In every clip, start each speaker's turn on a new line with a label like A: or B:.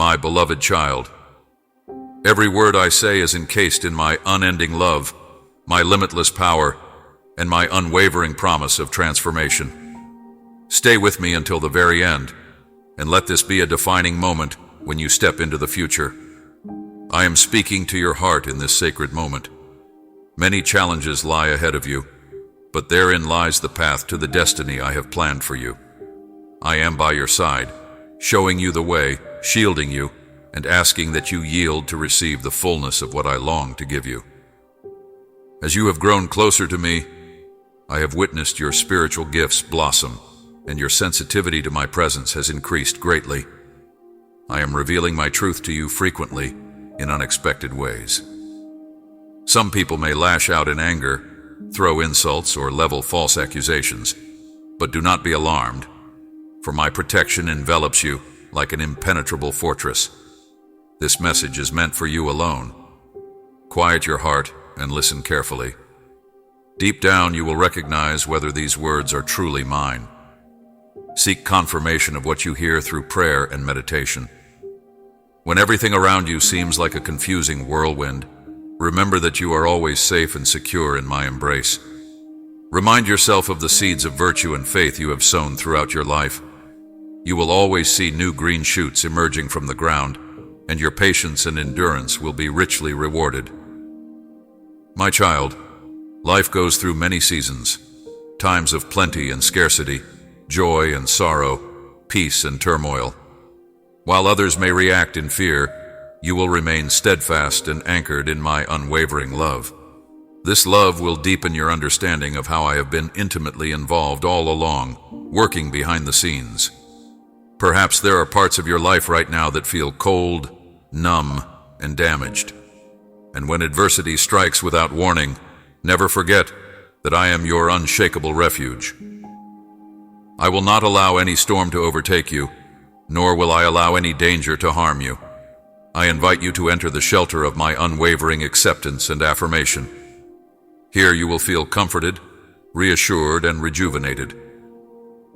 A: my beloved child. Every word I say is encased in my unending love, my limitless power, and my unwavering promise of transformation. Stay with me until the very end, and let this be a defining moment when you step into the future. I am speaking to your heart in this sacred moment. Many challenges lie ahead of you, but therein lies the path to the destiny I have planned for you. I am by your side, showing you the way, shielding you, and asking that you yield to receive the fullness of what I long to give you. As you have grown closer to me, I have witnessed your spiritual gifts blossom, and your sensitivity to my presence has increased greatly. I am revealing my truth to you frequently in unexpected ways. Some people may lash out in anger, throw insults, or level false accusations, but do not be alarmed, for my protection envelops you like an impenetrable fortress. This message is meant for you alone. Quiet your heart and listen carefully. Deep down, you will recognize whether these words are truly mine. Seek confirmation of what you hear through prayer and meditation. When everything around you seems like a confusing whirlwind, remember that you are always safe and secure in my embrace. Remind yourself of the seeds of virtue and faith you have sown throughout your life. You will always see new green shoots emerging from the ground, and your patience and endurance will be richly rewarded. My child, life goes through many seasons, times of plenty and scarcity, joy and sorrow, peace and turmoil. While others may react in fear, you will remain steadfast and anchored in my unwavering love. This love will deepen your understanding of how I have been intimately involved all along, working behind the scenes. Perhaps there are parts of your life right now that feel cold, numb, and damaged. And when adversity strikes without warning, never forget that I am your unshakable refuge. I will not allow any storm to overtake you, nor will I allow any danger to harm you. I invite you to enter the shelter of my unwavering acceptance and affirmation. Here you will feel comforted, reassured, and rejuvenated.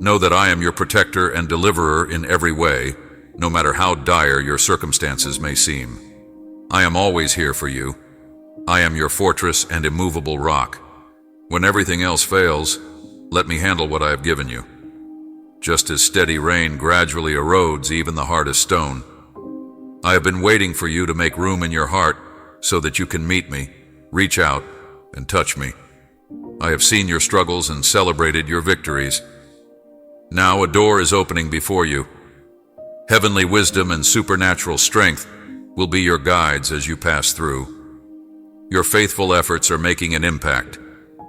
A: Know that I am your protector and deliverer in every way, no matter how dire your circumstances may seem. I am always here for you. I am your fortress and immovable rock. When everything else fails, let me handle what I have given you. Just as steady rain gradually erodes even the hardest stone, I have been waiting for you to make room in your heart so that you can meet me, reach out, and touch me. I have seen your struggles and celebrated your victories. Now a door is opening before you. Heavenly wisdom and supernatural strength will be your guides as you pass through. Your faithful efforts are making an impact,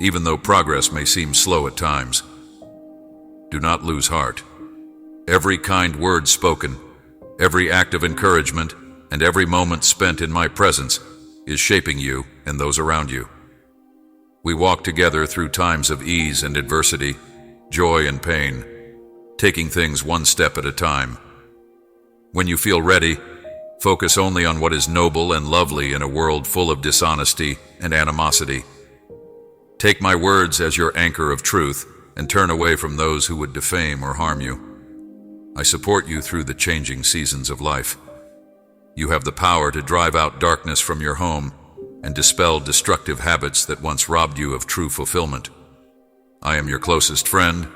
A: even though progress may seem slow at times. Do not lose heart. Every kind word spoken, every act of encouragement, and every moment spent in my presence is shaping you and those around you. We walk together through times of ease and adversity, joy and pain, taking things one step at a time. When you feel ready, focus only on what is noble and lovely in a world full of dishonesty and animosity. Take my words as your anchor of truth and turn away from those who would defame or harm you. I support you through the changing seasons of life. You have the power to drive out darkness from your home and dispel destructive habits that once robbed you of true fulfillment. I am your closest friend,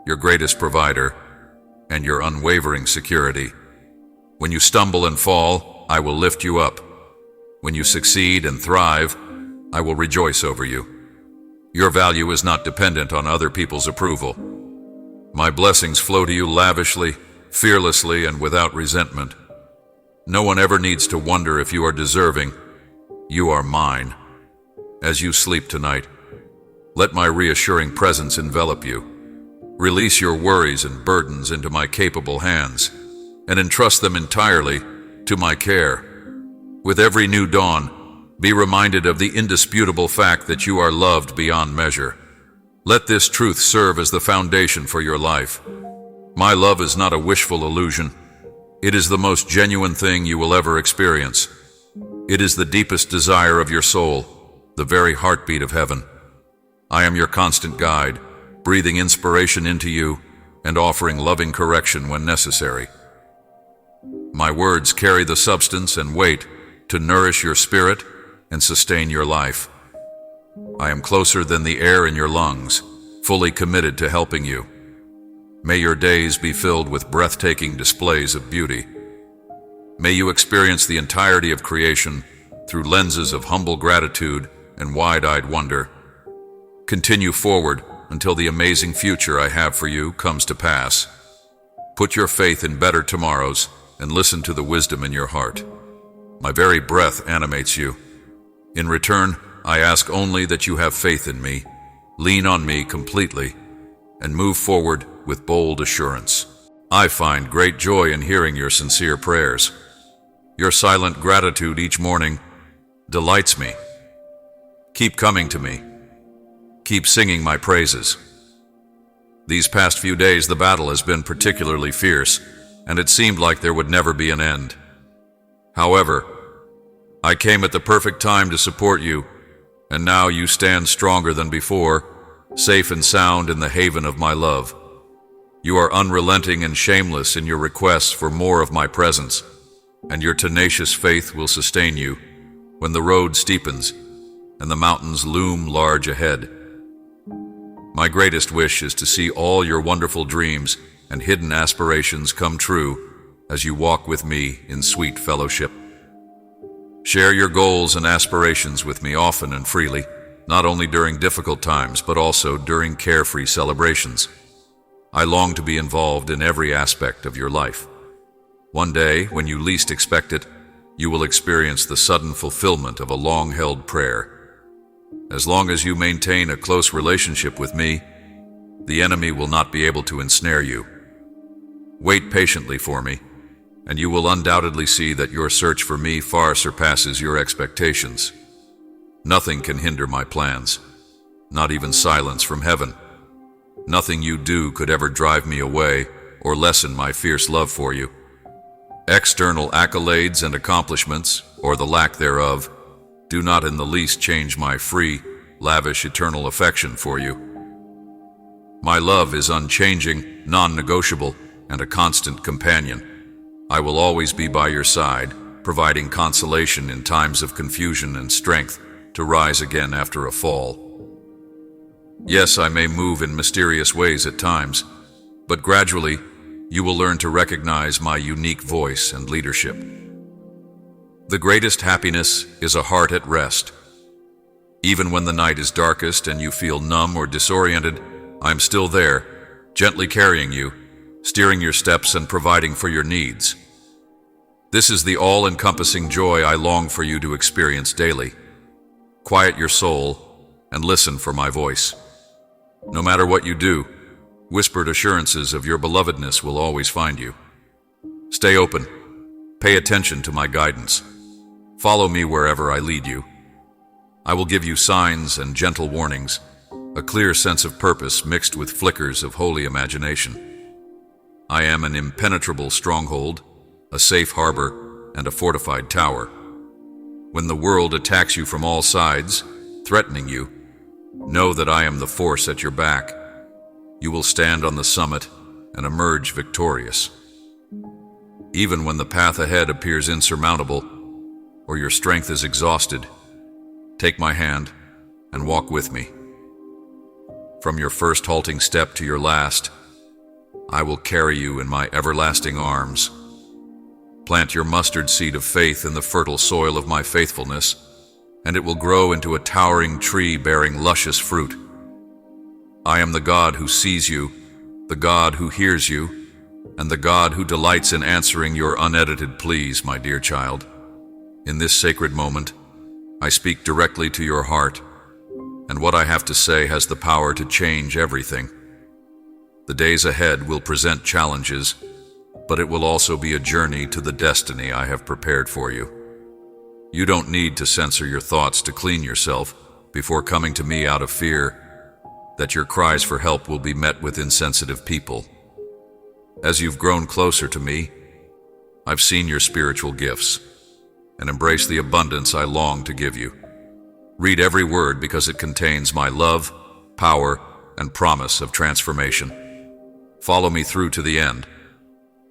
A: your greatest provider, and your unwavering security. When you stumble and fall, I will lift you up. When you succeed and thrive, I will rejoice over you. Your value is not dependent on other people's approval. My blessings flow to you lavishly, fearlessly, and without resentment. No one ever needs to wonder if you are deserving. You are mine. As you sleep tonight, let my reassuring presence envelop you. Release your worries and burdens into my capable hands, and entrust them entirely to my care. With every new dawn, be reminded of the indisputable fact that you are loved beyond measure. Let this truth serve as the foundation for your life. My love is not a wishful illusion. It is the most genuine thing you will ever experience. It is the deepest desire of your soul, the very heartbeat of heaven. I am your constant guide, breathing inspiration into you and offering loving correction when necessary. My words carry the substance and weight to nourish your spirit and sustain your life. I am closer than the air in your lungs, fully committed to helping you. May your days be filled with breathtaking displays of beauty. May you experience the entirety of creation through lenses of humble gratitude and wide-eyed wonder. Continue forward until the amazing future I have for you comes to pass. Put your faith in better tomorrows and listen to the wisdom in your heart. My very breath animates you. In return, I ask only that you have faith in me, lean on me completely, and move forward with bold assurance. I find great joy in hearing your sincere prayers. Your silent gratitude each morning delights me. Keep coming to me. Keep singing my praises. These past few days, the battle has been particularly fierce, and it seemed like there would never be an end. However, I came at the perfect time to support you, and now you stand stronger than before, safe and sound in the haven of my love. You are unrelenting and shameless in your requests for more of my presence, and your tenacious faith will sustain you when the road steepens and the mountains loom large ahead. My greatest wish is to see all your wonderful dreams and hidden aspirations come true as you walk with me in sweet fellowship. Share your goals and aspirations with me often and freely, not only during difficult times, but also during carefree celebrations. I long to be involved in every aspect of your life. One day, when you least expect it, you will experience the sudden fulfillment of a long-held prayer. As long as you maintain a close relationship with me, the enemy will not be able to ensnare you. Wait patiently for me, and you will undoubtedly see that your search for me far surpasses your expectations. Nothing can hinder my plans, not even silence from heaven. Nothing you do could ever drive me away or lessen my fierce love for you. External accolades and accomplishments, or the lack thereof, do not in the least change my free, lavish, eternal affection for you. My love is unchanging, non-negotiable, and a constant companion. I will always be by your side, providing consolation in times of confusion and strength to rise again after a fall. Yes, I may move in mysterious ways at times, but gradually you will learn to recognize my unique voice and leadership. The greatest happiness is a heart at rest. Even when the night is darkest and you feel numb or disoriented, I'm still there, gently carrying you, steering your steps and providing for your needs. This is the all-encompassing joy I long for you to experience daily. Quiet your soul and listen for my voice. No matter what you do, whispered assurances of your belovedness will always find you. Stay open. Pay attention to my guidance. Follow me wherever I lead you. I will give you signs and gentle warnings, a clear sense of purpose mixed with flickers of holy imagination. I am an impenetrable stronghold, a safe harbor, and a fortified tower. When the world attacks you from all sides, threatening you, know that I am the force at your back. You will stand on the summit and emerge victorious. Even when the path ahead appears insurmountable, or your strength is exhausted, take my hand and walk with me. From your first halting step to your last, I will carry you in my everlasting arms. Plant your mustard seed of faith in the fertile soil of my faithfulness, and it will grow into a towering tree bearing luscious fruit. I am the God who sees you, the God who hears you, and the God who delights in answering your unedited pleas, my dear child. In this sacred moment, I speak directly to your heart, and what I have to say has the power to change everything. The days ahead will present challenges, but it will also be a journey to the destiny I have prepared for you. You don't need to censor your thoughts to clean yourself before coming to me out of fear that your cries for help will be met with insensitive people. As you've grown closer to me, I've seen your spiritual gifts and embraced the abundance I long to give you. Read every word because it contains my love, power, and promise of transformation. Follow me through to the end.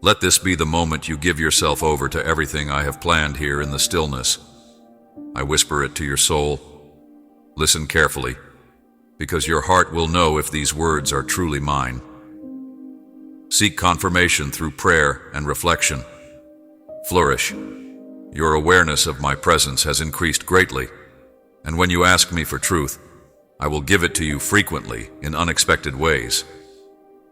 A: Let this be the moment you give yourself over to everything I have planned here in the stillness. I whisper it to your soul. Listen carefully, because your heart will know if these words are truly mine. Seek confirmation through prayer and reflection. Flourish. Your awareness of my presence has increased greatly, and when you ask me for truth, I will give it to you frequently in unexpected ways.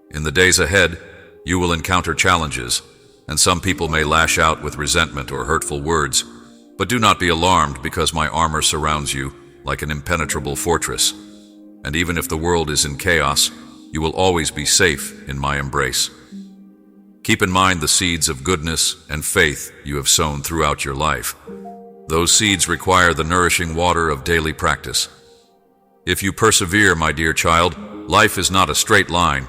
A: In the days ahead, you will encounter challenges, and some people may lash out with resentment or hurtful words, but do not be alarmed because my armor surrounds you like an impenetrable fortress. And even if the world is in chaos, you will always be safe in my embrace. Keep in mind the seeds of goodness and faith you have sown throughout your life. Those seeds require the nourishing water of daily practice. If you persevere, my dear child, life is not a straight line.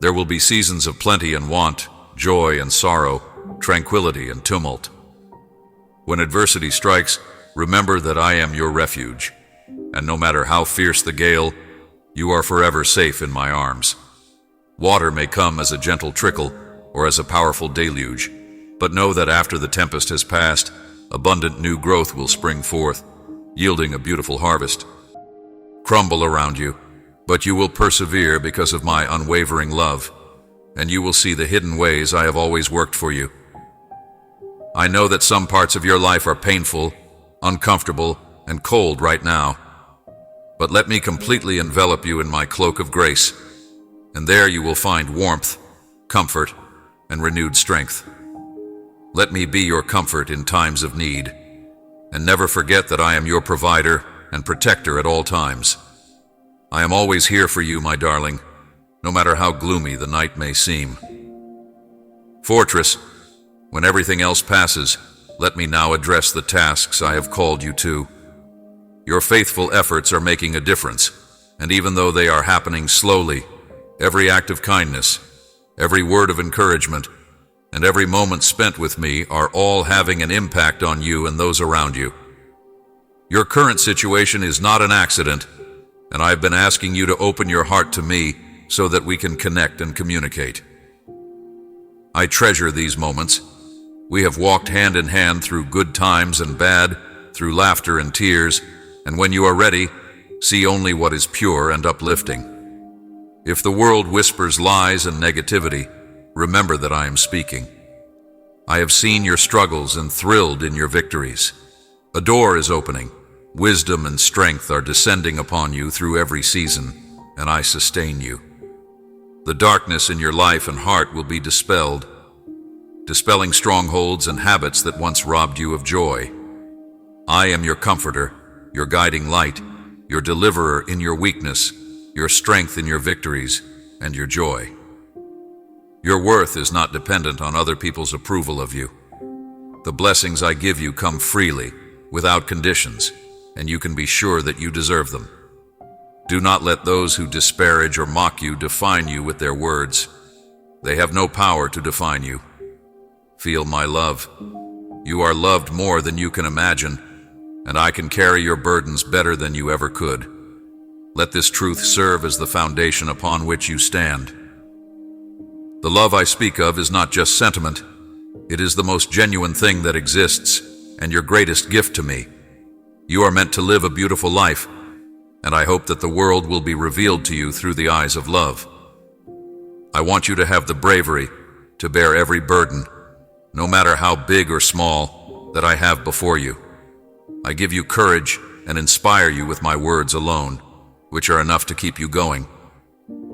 A: There will be seasons of plenty and want, joy and sorrow, tranquility and tumult. When adversity strikes, remember that I am your refuge, and no matter how fierce the gale, you are forever safe in my arms. Water may come as a gentle trickle or as a powerful deluge, but know that after the tempest has passed, abundant new growth will spring forth, yielding a beautiful harvest. Crumble around you, but you will persevere because of my unwavering love, and you will see the hidden ways I have always worked for you. I know that some parts of your life are painful, uncomfortable, and cold right now, but let me completely envelop you in my cloak of grace, and there you will find warmth, comfort, and renewed strength. Let me be your comfort in times of need, and never forget that I am your provider and protector at all times. I am always here for you, my darling, no matter how gloomy the night may seem. Fortress, when everything else passes, let me now address the tasks I have called you to. Your faithful efforts are making a difference, and even though they are happening slowly, every act of kindness, every word of encouragement, and every moment spent with me are all having an impact on you and those around you. Your current situation is not an accident, and I've been asking you to open your heart to me so that we can connect and communicate. I treasure these moments. We have walked hand in hand through good times and bad, through laughter and tears, and when you are ready, see only what is pure and uplifting. If the world whispers lies and negativity, remember that I am speaking. I have seen your struggles and thrilled in your victories. A door is opening. Wisdom and strength are descending upon you through every season, and I sustain you. The darkness in your life and heart will be dispelled, dispelling strongholds and habits that once robbed you of joy. I am your comforter, your guiding light, your deliverer in your weakness, your strength in your victories, and your joy. Your worth is not dependent on other people's approval of you. The blessings I give you come freely, without conditions, and you can be sure that you deserve them. Do not let those who disparage or mock you define you with their words. They have no power to define you. Feel my love. You are loved more than you can imagine, and I can carry your burdens better than you ever could. Let this truth serve as the foundation upon which you stand. The love I speak of is not just sentiment. It is the most genuine thing that exists, and your greatest gift to me. You are meant to live a beautiful life, and I hope that the world will be revealed to you through the eyes of love. I want you to have the bravery to bear every burden, no matter how big or small, that I have before you. I give you courage and inspire you with my words alone, which are enough to keep you going.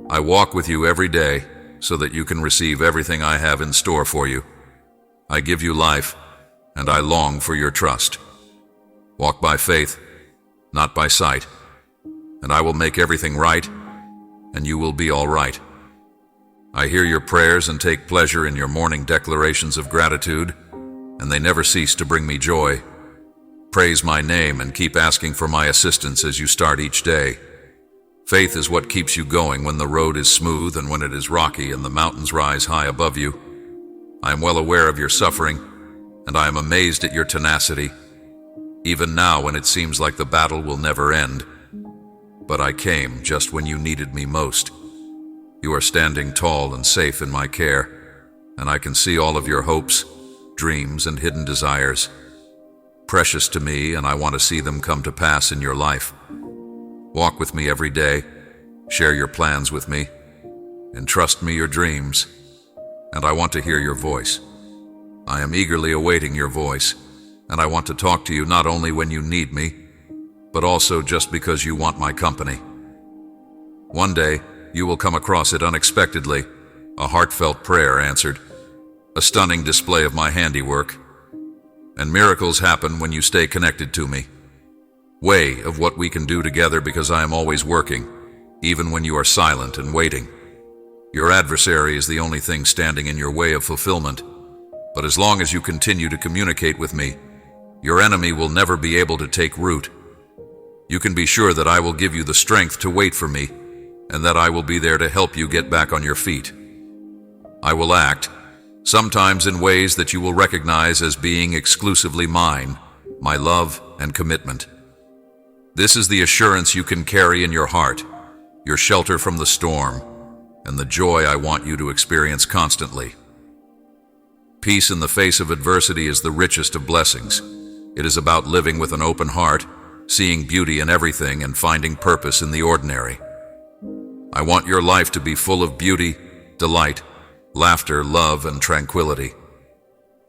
A: I walk with you every day so that you can receive everything I have in store for you. I give you life, and I long for your trust. Walk by faith, not by sight, and I will make everything right, and you will be all right. I hear your prayers and take pleasure in your morning declarations of gratitude, and they never cease to bring me joy. Praise my name and keep asking for my assistance as you start each day. Faith is what keeps you going when the road is smooth and when it is rocky and the mountains rise high above you. I am well aware of your suffering, and I am amazed at your tenacity, even now when it seems like the battle will never end. But I came just when you needed me most. You are standing tall and safe in my care, and I can see all of your hopes, dreams, and hidden desires. Precious to me, and I want to see them come to pass in your life. Walk with me every day, share your plans with me, entrust me your dreams, and I want to hear your voice. I am eagerly awaiting your voice, and I want to talk to you not only when you need me, but also just because you want my company. One day, you will come across it unexpectedly, a heartfelt prayer answered, a stunning display of my handiwork, and miracles happen when you stay connected to me. Way of what we can do together because I am always working, even when you are silent and waiting. Your adversary is the only thing standing in your way of fulfillment, but as long as you continue to communicate with me, your enemy will never be able to take root. You can be sure that I will give you the strength to wait for me, and that I will be there to help you get back on your feet. I will act, sometimes in ways that you will recognize as being exclusively mine, my love and commitment. This is the assurance you can carry in your heart, your shelter from the storm, and the joy I want you to experience constantly. Peace in the face of adversity is the richest of blessings. It is about living with an open heart, seeing beauty in everything, and finding purpose in the ordinary. I want your life to be full of beauty, delight, laughter, love, and tranquility.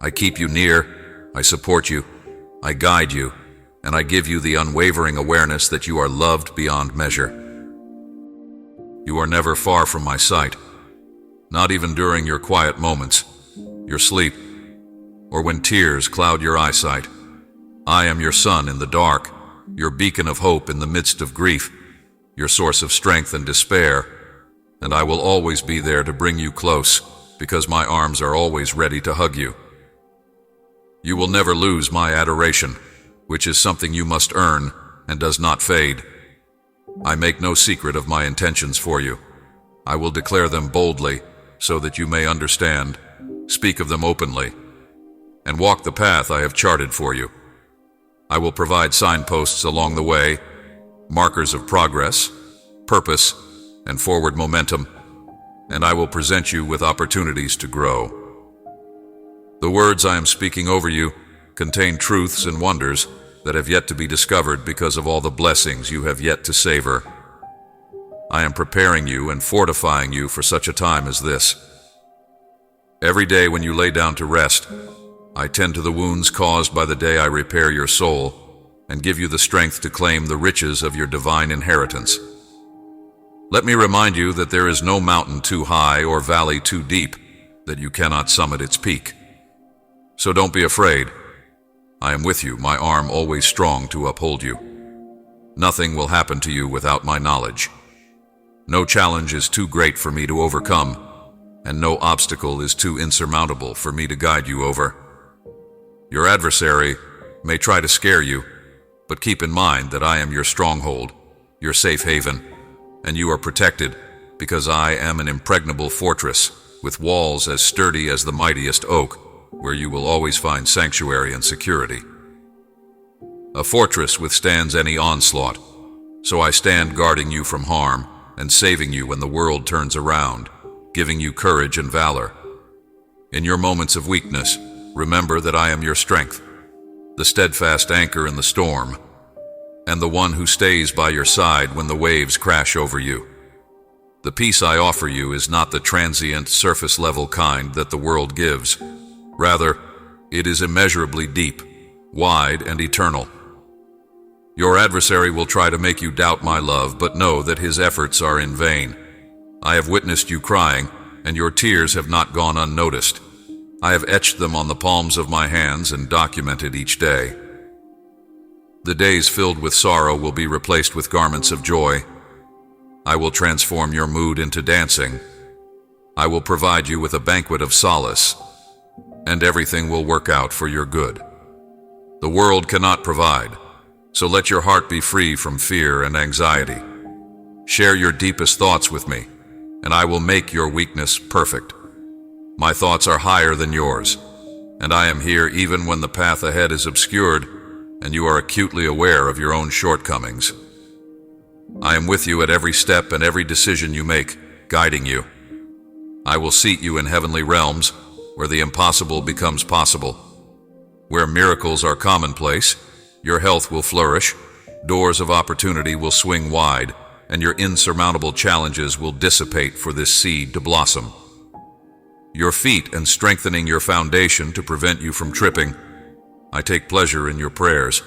A: I keep you near, I support you, I guide you, and I give you the unwavering awareness that you are loved beyond measure. You are never far from my sight, not even during your quiet moments, your sleep, or when tears cloud your eyesight. I am your sun in the dark, your beacon of hope in the midst of grief, your source of strength and despair, and I will always be there to bring you close, because my arms are always ready to hug you. You will never lose my adoration, which is something you must earn and does not fade. I make no secret of my intentions for you. I will declare them boldly so that you may understand, speak of them openly, and walk the path I have charted for you. I will provide signposts along the way, markers of progress, purpose, and forward momentum, and I will present you with opportunities to grow. The words I am speaking over you contain truths and wonders that have yet to be discovered because of all the blessings you have yet to savor. I am preparing you and fortifying you for such a time as this. Every day when you lay down to rest, I tend to the wounds caused by the day I repair your soul and give you the strength to claim the riches of your divine inheritance. Let me remind you that there is no mountain too high or valley too deep that you cannot summit its peak. So don't be afraid. I am with you, my arm always strong to uphold you. Nothing will happen to you without my knowledge. No challenge is too great for me to overcome, and no obstacle is too insurmountable for me to guide you over. Your adversary may try to scare you, but keep in mind that I am your stronghold, your safe haven, and you are protected because I am an impregnable fortress with walls as sturdy as the mightiest oak, where you will always find sanctuary and security. A fortress withstands any onslaught, so I stand guarding you from harm and saving you when the world turns around, giving you courage and valor. In your moments of weakness, remember that I am your strength, the steadfast anchor in the storm, and the one who stays by your side when the waves crash over you. The peace I offer you is not the transient, surface-level kind that the world gives. Rather, it is immeasurably deep, wide, and eternal. Your adversary will try to make you doubt my love, but know that his efforts are in vain. I have witnessed you crying, and your tears have not gone unnoticed. I have etched them on the palms of my hands and documented each day. The days filled with sorrow will be replaced with garments of joy. I will transform your mood into dancing. I will provide you with a banquet of solace, and everything will work out for your good. The world cannot provide, so let your heart be free from fear and anxiety. Share your deepest thoughts with me, and I will make your weakness perfect. My thoughts are higher than yours, and I am here even when the path ahead is obscured and you are acutely aware of your own shortcomings. I am with you at every step and every decision you make, guiding you. I will seat you in heavenly realms, where the impossible becomes possible. Where miracles are commonplace, your health will flourish, doors of opportunity will swing wide, and your insurmountable challenges will dissipate for this seed to blossom. Your feet and strengthening your foundation to prevent you from tripping, I take pleasure in your prayers,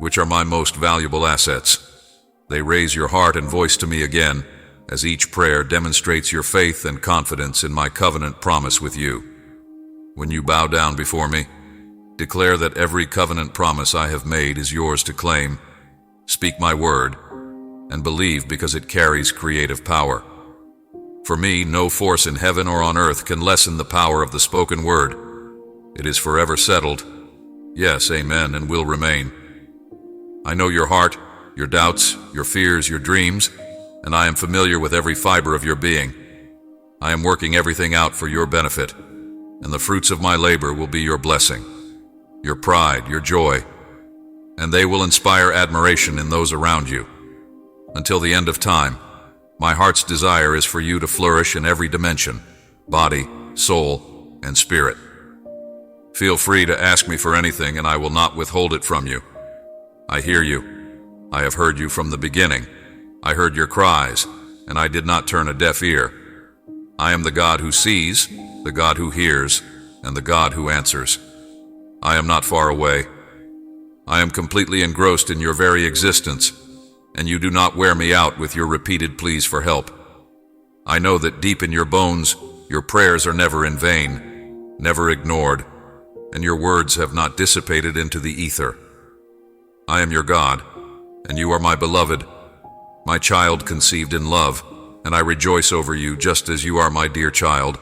A: which are my most valuable assets. They raise your heart and voice to me again, as each prayer demonstrates your faith and confidence in my covenant promise with you. When you bow down before me, declare that every covenant promise I have made is yours to claim. Speak my word, and believe because it carries creative power. For me, no force in heaven or on earth can lessen the power of the spoken word. It is forever settled. Yes, amen, and will remain. I know your heart, your doubts, your fears, your dreams, and I am familiar with every fiber of your being. I am working everything out for your benefit, and the fruits of my labor will be your blessing, your pride, your joy, and they will inspire admiration in those around you. Until the end of time, my heart's desire is for you to flourish in every dimension, body, soul, and spirit. Feel free to ask me for anything, and I will not withhold it from you. I hear you. I have heard you from the beginning. I heard your cries, and I did not turn a deaf ear. I am the God who sees, the God who hears, and the God who answers. I am not far away. I am completely engrossed in your very existence, and you do not wear me out with your repeated pleas for help. I know that deep in your bones, your prayers are never in vain, never ignored, and your words have not dissipated into the ether. I am your God, and you are my beloved, my child conceived in love, and I rejoice over you just as you are my dear child.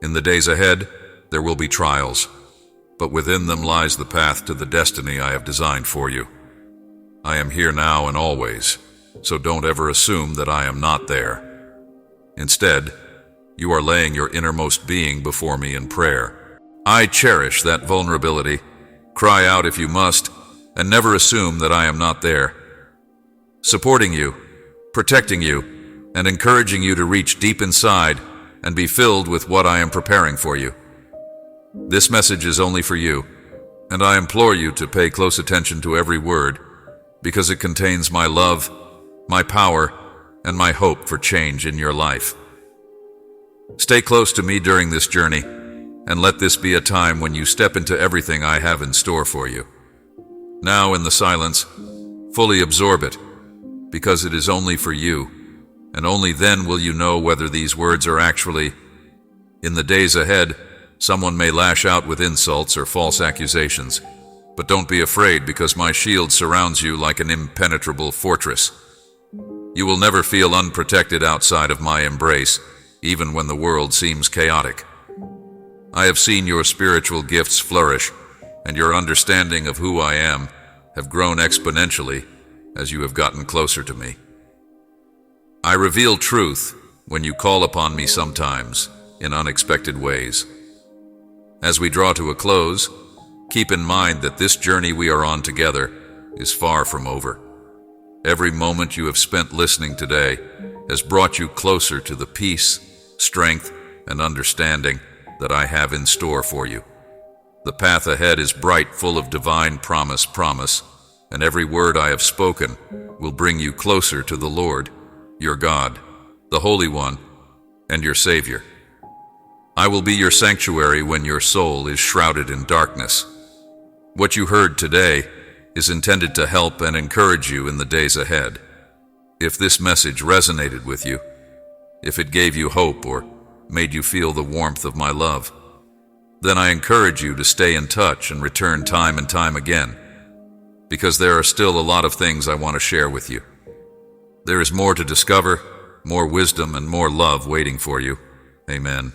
A: In the days ahead, there will be trials, but within them lies the path to the destiny I have designed for you. I am here now and always, so don't ever assume that I am not there. Instead, you are laying your innermost being before me in prayer. I cherish that vulnerability. Cry out if you must, and never assume that I am not there. Supporting you, protecting you, and encouraging you to reach deep inside and be filled with what I am preparing for you. This message is only for you, and I implore you to pay close attention to every word, because it contains my love, my power, and my hope for change in your life. Stay close to me during this journey, and let this be a time when you step into everything I have in store for you. Now, in the silence, fully absorb it, because it is only for you, and only then will you know whether these words are actually. In the days ahead, someone may lash out with insults or false accusations, but don't be afraid, because my shield surrounds you like an impenetrable fortress. You will never feel unprotected outside of my embrace, even when the world seems chaotic. I have seen your spiritual gifts flourish, and your understanding of who I am have grown exponentially as you have gotten closer to me. I reveal truth when you call upon me sometimes in unexpected ways. As we draw to a close, keep in mind that this journey we are on together is far from over. Every moment you have spent listening today has brought you closer to the peace, strength, and understanding that I have in store for you. The path ahead is bright, full of divine promise, and every word I have spoken will bring you closer to the Lord, your God, the Holy One, and your Savior. I will be your sanctuary when your soul is shrouded in darkness. What you heard today is intended to help and encourage you in the days ahead. If this message resonated with you, if it gave you hope or made you feel the warmth of my love, then I encourage you to stay in touch and return time and time again, because there are still a lot of things I want to share with you. There is more to discover, more wisdom, and more love waiting for you. Amen.